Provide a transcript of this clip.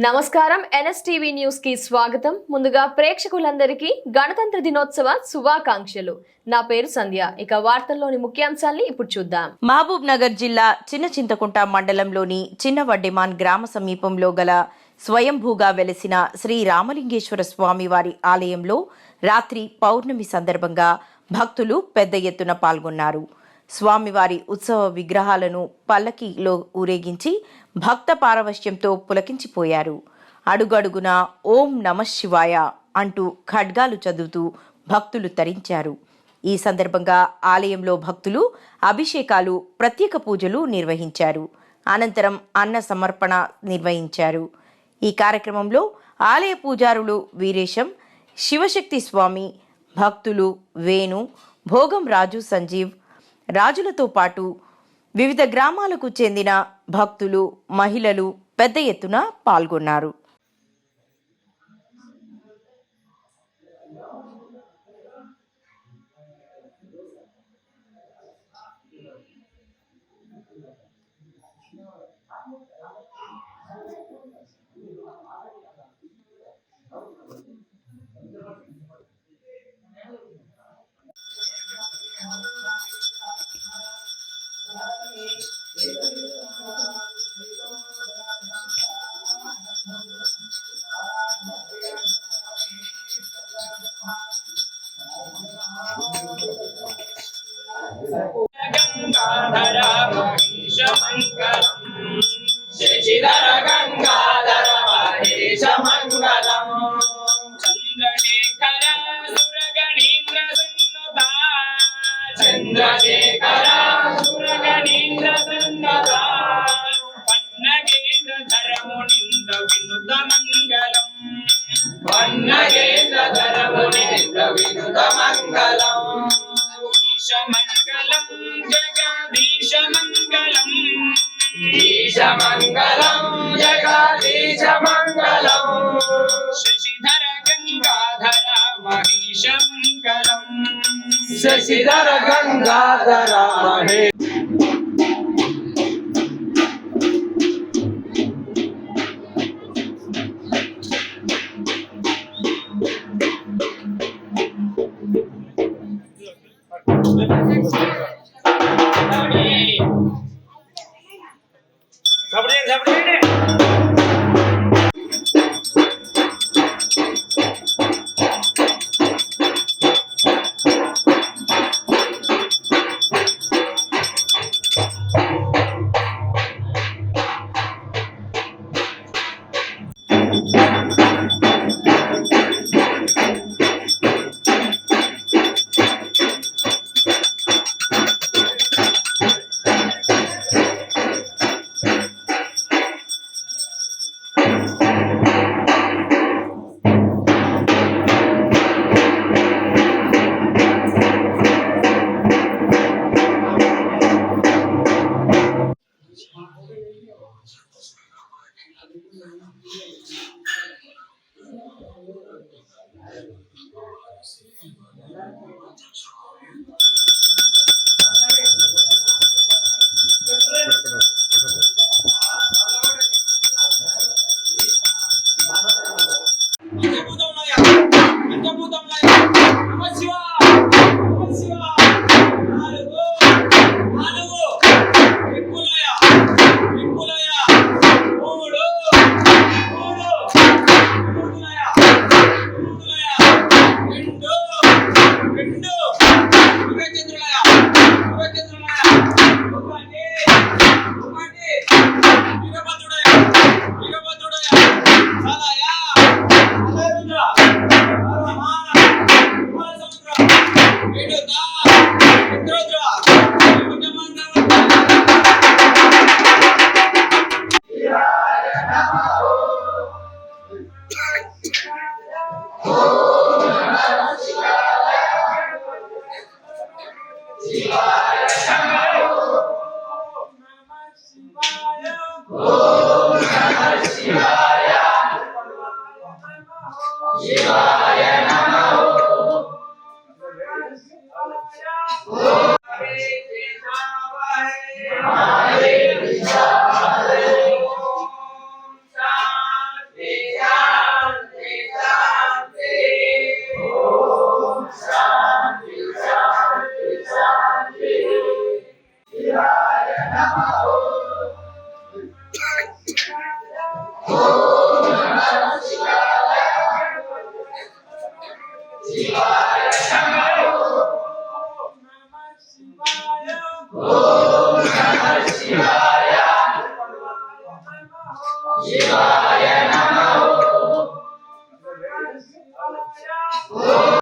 నమస్కారం NSTV news కి స్వాగతం. ముందుగా ప్రేక్షకులందరికీ గణతంత్ర దినోత్సవ శుభాకాంక్షలు. నా పేరు సంధ్య. ఇక వార్తల్లోని ముఖ్యాంశాల్ని ఇప్పుడు చూద్దాం. మహబూబ్ నగర్ జిల్లా చిన్న చింతకుంట మండలంలోని చిన్న వడ్డెమాన్ గ్రామ సమీపంలో గల స్వయంభూగా వెలసిన శ్రీ రామలింగేశ్వర స్వామి వారి ఆలయంలో రాత్రి పౌర్ణమి సందర్భంగా భక్తులు పెద్ద ఎత్తున పాల్గొన్నారు. స్వామివారి ఉత్సవ విగ్రహాలను పల్లకీలో ఊరేగించి భక్త పారవశ్యంతో పులకించిపోయారు. అడుగడుగున ఓం నమః శివాయ అంటూ ఖడ్గాలు చదువుతూ భక్తులు తరించారు. ఈ సందర్భంగా ఆలయంలో భక్తులు అభిషేకాలు, ప్రత్యేక పూజలు నిర్వహించారు. అనంతరం అన్న సమర్పణ నిర్వహించారు. ఈ కార్యక్రమంలో ఆలయ పూజారులు వీరేశం, శివశక్తి స్వామి, భక్తులు వేణు, భోగం రాజు, సంజీవ్ రాజులతో పాటు వివిధ గ్రామాలకు చెందిన భక్తులు, మహిళలు పెద్ద ఎత్తున పాల్గొన్నారు. గంగాధర మహేశ మంగళం, శశిధర గంగాధర మహేశ మంగళం, చంద్రశేఖర సురగణేంద్ర సన్నుత, చంద్రశేఖర సురగణేంద్ర సన్నుత, పన్నగేంద్ర ధరమునింద్ర వినుత మంగళం, పన్నగేంద్ర ధరమునింద్ర వినుత మంగళం, మంగళం జగదీశ మంగళం, ఈశ మంగళం జగదీశ మంగళం, శశిధర గంగాధర మహేశ మంగళం, శశిధర గంగాధర మహేశ. ఓం నమః శివాయ